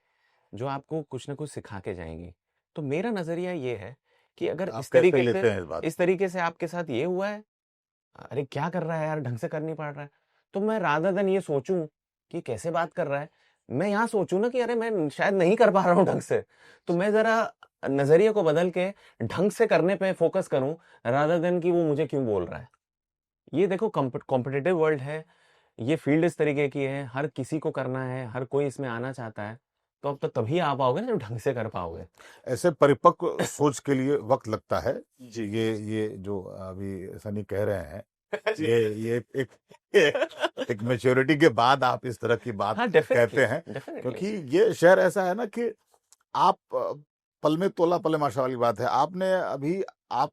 जो आपको कुछ ना कुछ सिखा के जाएंगी। तो मेरा नजरिया ये है कि अगर आप कैसे लेते हैं इस बात इस तरीके से आपके साथ ये हुआ है, अरे क्या कर रहा है यार, ढंग से कर नहीं पा रहा है, तो मैं रादर देन ये सोचूं कि कैसे बात कर रहा है, मैं यहाँ सोचूं ना कि अरे मैं शायद नहीं कर पा रहा हूँ ढंग से, तो मैं जरा नजरिए को बदल के ढंग से करने पे फोकस करूं, रादर देन कि वो मुझे क्यों बोल रहा है। ये देखो, कॉम्पिटिटिव वर्ल्ड है, ये फील्ड इस तरीके की है, हर किसी को करना है, हर कोई इसमें आना चाहता है, तो अब तो तभी आ पाओगे ना जब ढंग से कर पाओगे। ऐसे परिपक्व सोच के लिए वक्त लगता है। जी। ये जो अभी सनी कह रहे हैं, जी। ये एक मेच्योरिटी के बाद आप इस तरह की बात हाँ डेफिनेटली कहते हैं, डेफिनेटली। क्योंकि ये शहर ऐसा है ना कि आप पल में तोला पले माशा वाली बात है। आपने अभी आप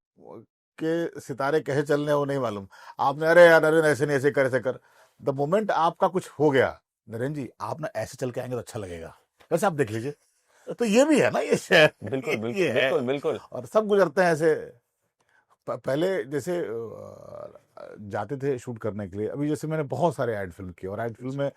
के सितारे कहे चलने वो नहीं मालूम। आपने अरे यार अरे ऐसे नहीं, ऐसे कर ऐसे कर। द मोमेंट आपका कुछ हो गया, नरेंद्र जी आप ना ऐसे चल के आएंगे तो अच्छा लगेगा, वैसे आप देख लीजिए। तो ये भी है ना ये शहर, बिल्कुल ये बिल्कुल है। बिल्कुल बिल्कुल। और सब गुजरते हैं ऐसे। पहले जैसे जाते थे शूट करने के लिए, अभी जैसे मैंने बहुत सारे एड फिल्म किए, और एड फिल्म में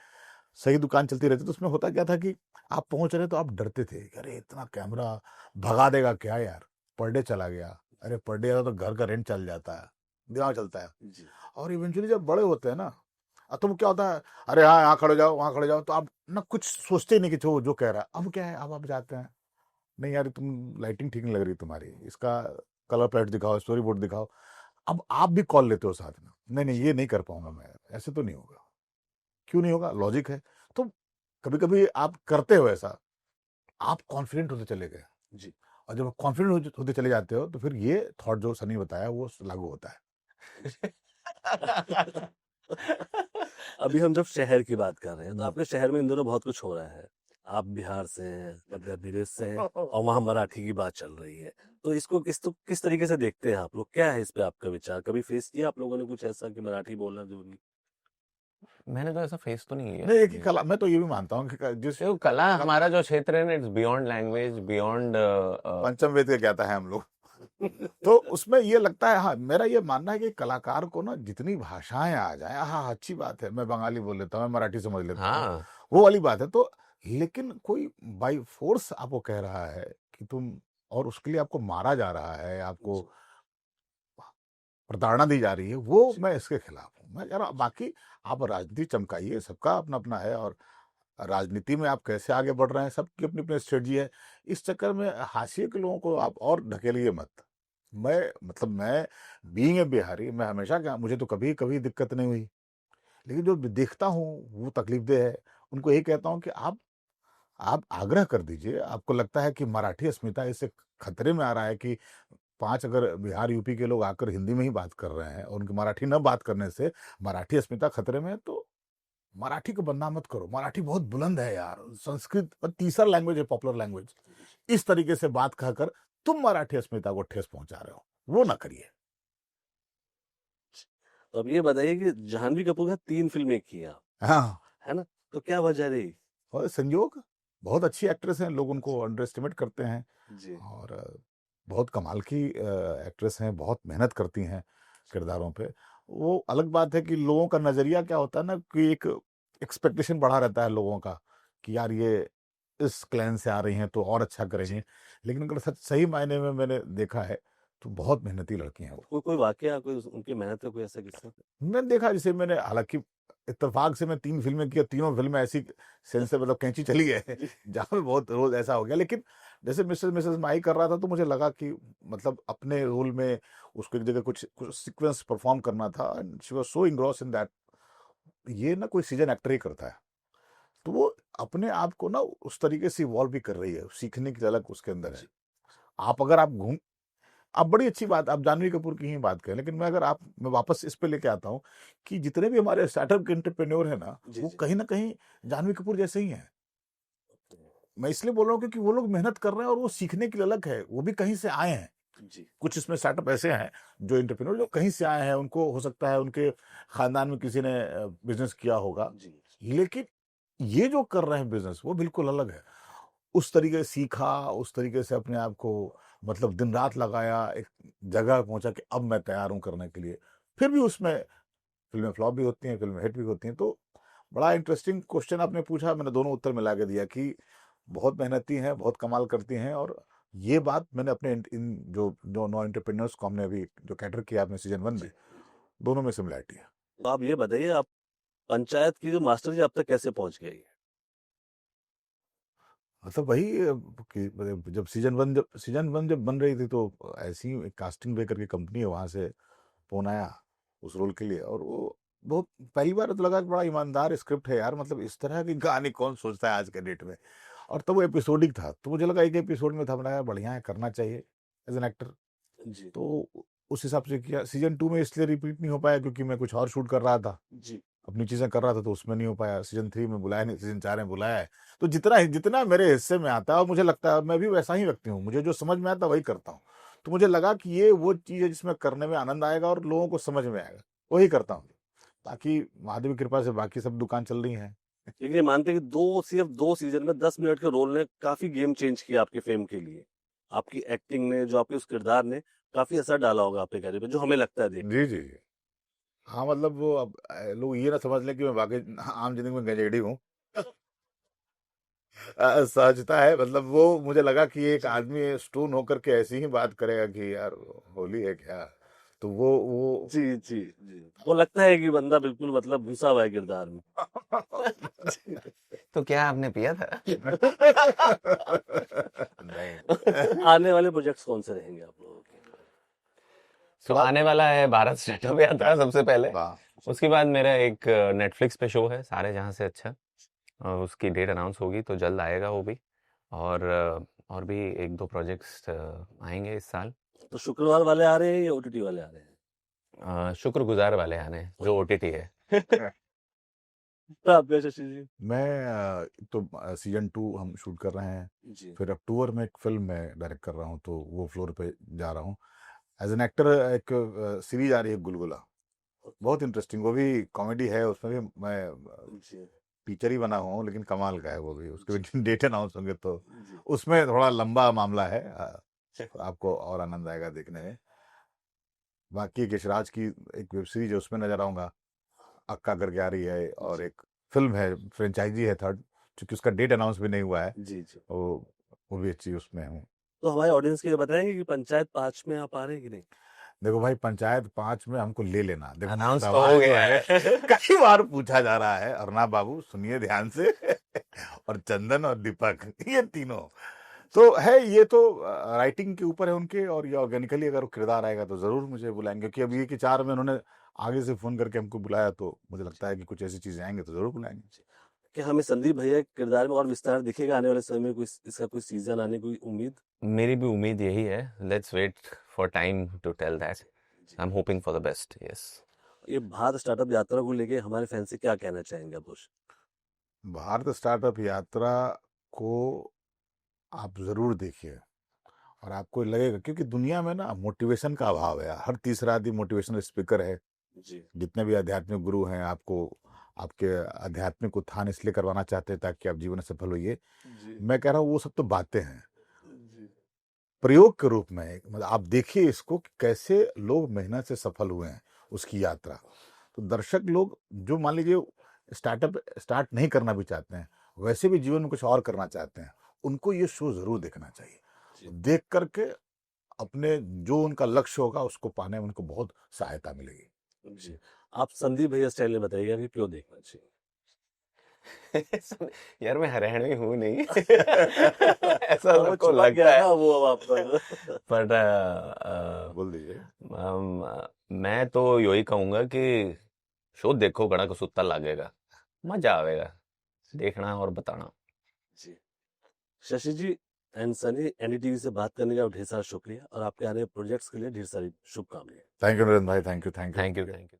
सही दुकान चलती रहती, तो उसमें होता क्या था कि आप पहुंच रहे तो आप डरते थे कि अरे इतना कैमरा भगा देगा क्या यार, पर डे चला गया, अरे पर डे तो घर का रेंट चल जाता है, दिमाग चलता है। जी। और इवेंचुअली जब बड़े होते हैं ना, तुम क्या होता है, अरे हाँ यहाँ खड़े जाओ वहाँ खड़े जाओ, तो आप ना कुछ सोचते ही नहीं कि जो कह रहा है। अब क्या है, अब आप जाते हैं, नहीं यार तुम लाइटिंग ठीक नहीं लग रही तुम्हारी, इसका कलर पैलेट दिखाओ, स्टोरी बोर्ड दिखाओ। अब आप भी कॉल लेते हो साथ में, नहीं नहीं ये नहीं कर पाऊंगा मैं, ऐसे तो नहीं होगा। क्यों नहीं होगा, लॉजिक है। तो कभी कभी आप करते हो ऐसा, आप कॉन्फिडेंट होते चले गए, जी। और जब कॉन्फिडेंट होते चले जाते हो तो फिर ये थॉट जो सनी बताया वो लागू होता है। अभी हम जब शहर की बात कर रहे हैं तो हम्म। आपके शहर में इन दिनों बहुत कुछ हो रहा है। आप बिहार से हैं, मध्य प्रदेश से हैं और वहाँ मराठी की बात चल रही है। तो इसको किस तरीके से देखते हैं आप लोग? क्या है इस पे आपका विचार? कभी फेस किया आप लोगों ने कुछ ऐसा कि मराठी बोलना जरूरी? मैंने तो ऐसा फेस तो नहीं नहीं, एक ही किया। कला, मैं तो ये भी मानता हूँ कि जिस देखो कला हमारा जो क्षेत्र है ना, इट्स बियॉन्ड लैंग्वेज, बियॉन्ड पंचम वेद के कहता है हम लोग। तो उसमें ये लगता है, हाँ मेरा ये मानना है कि कलाकार को ना जितनी भाषाएं आ जाए, हाँ अच्छी बात है, मैं बंगाली बोल लेता हूँ, मैं मराठी समझ लेता हूँ, हाँ वो वाली बात है। तो लेकिन कोई बाई फोर्स आपको कह रहा है कि तुम, और उसके लिए आपको मारा जा रहा है, आपको जी। प्रताड़ना दी जा रही है, वो जी। मैं इसके खिलाफ हूँ। मैं कह रहा हूँ बाकी आप राजनीति चमकाइए, सबका अपना अपना है, और राजनीति में आप कैसे आगे बढ़ रहे हैं, सबकी अपनी अपनी स्ट्रेटजी है। इस चक्कर में हाशिए के लोगों को आप और ढकेलिए मत। मैं मतलब मैं बीइंग ए बिहारी, मैं हमेशा क्या, मुझे तो कभी कभी दिक्कत नहीं हुई, लेकिन जो देखता हूँ वो तकलीफदेह है। उनको यही कहता हूँ कि आप आग्रह कर दीजिए, आपको लगता है कि मराठी अस्मिता इससे खतरे में आ रहा है कि 5 अगर बिहार यूपी के लोग आकर हिंदी में ही बात कर रहे हैं और उनकी मराठी न बात करने से मराठी अस्मिता खतरे में है, तो मराठी को बदनाम मत करो। मराठी बहुत बुलंद है यार, संस्कृत और तीसरा लैंग्वेज है, पॉपुलर लैंग्वेज। इस तरीके से बात कहकर तुम मराठी अस्मिता को ठेस पहुंचा रहे हो, वो ना करिए। तो अब ये बताइए कि जाह्नवी कपूर का 3 फिल्में की आप, हाँ, है ना? तो क्या वजह रही? और संयोग, बहुत अच्छी एक्ट्रेस हैं, लोग उनको अंडर एस्टिमेट करते हैं, जी। और बहुत कमाल की एक्ट्रेस हैं, बहुत मेहनत करती हैं किरदारों पे। वो अलग बात है कि लोगों का नजरिया क्या होता है ना, कि एक एक्सपेक्टेशन बढ़ा रहता है लोगों का कि यार ये इस क्लैन से आ रही हैं तो और अच्छा करेंगे। लेकिन अगर सच सही मायने में मैंने देखा है तो बहुत मेहनती लड़की हैं वो। कोई वाकया, कोई उनकी मेहनत का कोई ऐसा किस्सा? मैंने देखा, जैसे मैंने हालांकि इत्तेफाक से मैं 3 फिल्में की, 3 फिल्में ऐसी सेंस से मतलब कैंची चली है जहाँ पे बहुत रोज ऐसा हो गया। लेकिन जैसे मिसेस मिसेस माई कर रहा था तो मुझे लगा कि मतलब अपने रोल में उसको एक जगह कुछ सीक्वेंस परफॉर्म करना था, and she was so engrossed in that. ये ना कोई सीजन एक्टर ही करता है, तो वो अपने आप को ना उस तरीके से इवॉल्व भी कर रही है, सीखने की झलक उसके अंदर है। जी। आप अगर आप घूम आप बड़ी अच्छी बात, आप जानवी कपूर की ही बात करें, लेकिन मैं वापस इस पे लेके आता हूँ कि जितने भी हमारे स्टार्टअप के एंटरप्रेन्योर है ना, जी। वो जी। कहीं ना कहीं जानवी कपूर जैसे ही हैं। मैं इसलिए बोल रहा हूँ क्योंकि वो लोग मेहनत कर रहे हैं और वो सीखने की अलग है, वो भी कहीं से आए हैं। जी। कुछ इसमें स्टार्टअप ऐसे हैं जो एंटरप्रेन्योर जो कहीं से आए हैं, उनको हो सकता है उनके खानदान में किसी ने बिजनेस किया होगा, जी। लेकिन ये जो कर रहे हैं बिजनेस वो बिल्कुल अलग है। उस तरीके से सीखा, उस तरीके से अपने आप को मतलब दिन रात लगाया, एक जगह पहुंचा कि अब मैं तैयार हूं करने के लिए। फिर भी उसमें फिल्में फ्लॉप भी होती हैं, फिल्में हिट भी होती हैं। तो बड़ा इंटरेस्टिंग क्वेश्चन आपने पूछा, मैंने दोनों उत्तर मिला के दिया कि बहुत मेहनती हैं, बहुत कमाल करती हैं। और ये बात मैंने अपने इन जो जो नौ एंटरप्रेन्योर्स को हमने अभी जो कैटर किया आपने सीजन 1 जी। में, दोनों में सिमिलैरिटी है। तो आप ये बताइए, आप पंचायत की जो मास्टर जी अब तक कैसे पहुंच गई? मतलब वही कि मतलब जब सीजन 1 जब बन रही थी तो ऐसी ही कास्टिंग वे करके कंपनी है, वहां से फोन आया उस रोल के लिए, और वो बहुत पहली बार तो लगा कि बड़ा ईमानदार स्क्रिप्ट है यार, मतलब इस तरह की कहानी कौन सोचता है आज के डेट में। और तब वो एपिसोडिक था तो मुझे लगा एक एपिसोड में था, बनाया बढ़िया है, करना चाहिए एज एन एक्टर। जी। तो उस हिसाब से किया। सीजन 2 में इसलिए रिपीट नहीं हो पाया क्योंकि मैं कुछ और शूट कर रहा था, जी। अपनी चीजें कर रहा था, तो उसमें नहीं हो पाया। सीजन 3 में बुलाया नहीं, सीजन 4 में बुलाया है। तो जितना जितना मेरे हिस्से में आता है, और मुझे लगता है मैं भी वैसा ही व्यक्ति हूँ, मुझे जो समझ में आता है वही करता हूँ। तो मुझे लगा कि ये वो चीज है जिसमें करने में आनंद आएगा और लोगों को समझ में आएगा, वही करता हूँ। ताकि महादेव की कृपा से बाकी सब दुकान चल रही है। लेकिन ये मानते हैं कि सिर्फ 2 सीजन में 10 मिनट के रोल ने काफी गेम चेंज किया आपके फेम के लिए। आपकी एक्टिंग ने, जो आपके उस किरदार ने काफी असर डाला होगा आपके कैरियर पे, जो हमें लगता है देख। जी जी जी। हाँ मतलब वो अब लोग ये ना समझ लें कि मैं वाकई आम जिंदगी में गजेड़ी हूँ। सहजता है, मतलब वो मुझे लगा कि एक जी। आदमी स्टोन होकर के ऐसी ही बात करेगा कि यार होली है क्या, तो वो जी जी जी, वो लगता है कि बंदा बिल्कुल मतलब घुसा हुआ है किरदार में। तो क्या आपने पिया था? नहीं आने वाले प्रोजेक्ट्स कौन से रहेंगे आप लोगों के? तो फिलहाल आने वाला है भारत स्टार्टअप यात्रा सबसे पहले। वाह, उसके बाद मेरा एक नेटफ्लिक्स पे शो है सारे जहां से अच्छा, और उसकी डेट अनाउंस होगी तो जल्द आएगा वो भी। और भी एक दो प्रोजेक्ट्स आएंगे इस साल। तो शुक्रवार वाले आ रहे हैं या ओटीटी वाले आ रहे हैं? शुक्रगुजार वाले आने हैं, जो ओटीटी है। तो आप क्या शशि जी? मैं तो सीजन 2 हम शूट कर रहे हैं, जी फिर अक्टूबर में एक फिल्म मैं डायरेक्ट कर रहा हूँ, तो वो फ्लोर पे जा रहा हूँ एज एन एक्टर। एक सीरीज आ रही है गुलगुला, बहुत इंटरेस्टिंग, वो भी कॉमेडी है, उसमें भी मैं जी टीचर ही बना हुआ हूँ, लेकिन कमाल का है वो भी। उसके जी भी डेट अनाउंस होंगे तो जी उसमें थोड़ा लंबा मामला है, आपको और आनंद आएगा देखने में। बाकी यशराज की एक वेब सीरीज है, उसमें नजर आऊंगा, अक्का करके आ रही है, और जी एक फिल्म है, फ्रेंचाइजी है थर्ड, क्योंकि उसका डेट अनाउंस भी नहीं हुआ है, जी जी। वो भी अच्छी उसमें हूँ। तो हमारे ऑडियंस के लिए बताएंगे कि पंचायत 5 में आप आ रहे हैं कि नहीं? देखो भाई, पंचायत 5 में हमको ले लेना। देखो अनाउंस तो सवाल हो जो गया है है। कई बार पूछा जा रहा है, अर्ना बाबू सुनिए ध्यान से और चंदन और दीपक, ये तीनों तो है, ये तो राइटिंग के ऊपर है उनके, और ये ऑर्गेनिकली अगर वो किरदार आएगा तो जरूर मुझे बुलाएंगे, क्योंकि अब ये कि 4 में उन्होंने आगे से फोन करके हमको बुलाया, तो मुझे लगता है कि कुछ ऐसी चीजें आएंगे तो जरूर बुलाएंगे। कि हमें संदीप भैया के किरदार में और विस्तार दिखेगा आने वाले समय में? कोई इसका कोई सीजन आने की कोई उम्मीद? मेरी भी उम्मीद यही है। Let's wait for time to tell that. जी। I am hoping for the best. Yes. ये भारत स्टार्टअप यात्रा को लेके हमारे फैंस से क्या कहना चाहेंगे आप? भारत स्टार्टअप यात्रा को आप जरूर देखिए, और आपको लगेगा, क्योंकि दुनिया में ना मोटिवेशन का अभाव है, हर तीसरा आदमी मोटिवेशनल स्पीकर है। जी जितने भी आध्यात्मिक गुरु हैं, आपको आपके आध्यात्मिक उत्थान इसलिए करवाना चाहते हैं ताकि आप जीवन में सफल होइए। जी मैं कह रहा हूँ वो सब तो बातें हैं, जी प्रयोग के रूप में मतलब आप देखिए इसको कि कैसे लोग मेहनत से सफल हुए हैं, उसकी यात्रा। तो दर्शक लोग जो मान लीजिए स्टार्टअप स्टार्ट नहीं करना भी चाहते हैं, वैसे भी जीवन में कुछ और करना चाहते हैं, उनको ये शो जरूर देखना चाहिए। जी देख करके अपने जो उनका लक्ष्य होगा उसको पाने में उनको बहुत सहायता मिलेगी। जी। आप संदीप भैया स्टाइल में बताइएगा कि क्यों देखना चाहिए? यार मैं हरियाणवी हूँ नहीं। ऐसा वो सबको छुपा लगता गया है। ना वो अब आपका। बट बोल दीजिए। मैं तो यही कहूंगा कि शो देखो, गड़ा को सुत्ता लगेगा, मजा आवेगा देखना और बताना। जी शशि जी एंड सनी, एनडीटीवी से बात करने का ढेर सारा शुक्रिया, और आपके आने प्रोजेक्ट्स के लिए ढेर सारी शुभकामनाएं। थैंक यू नरेंद्र भाई, thank you, thank you. Thank you, thank you.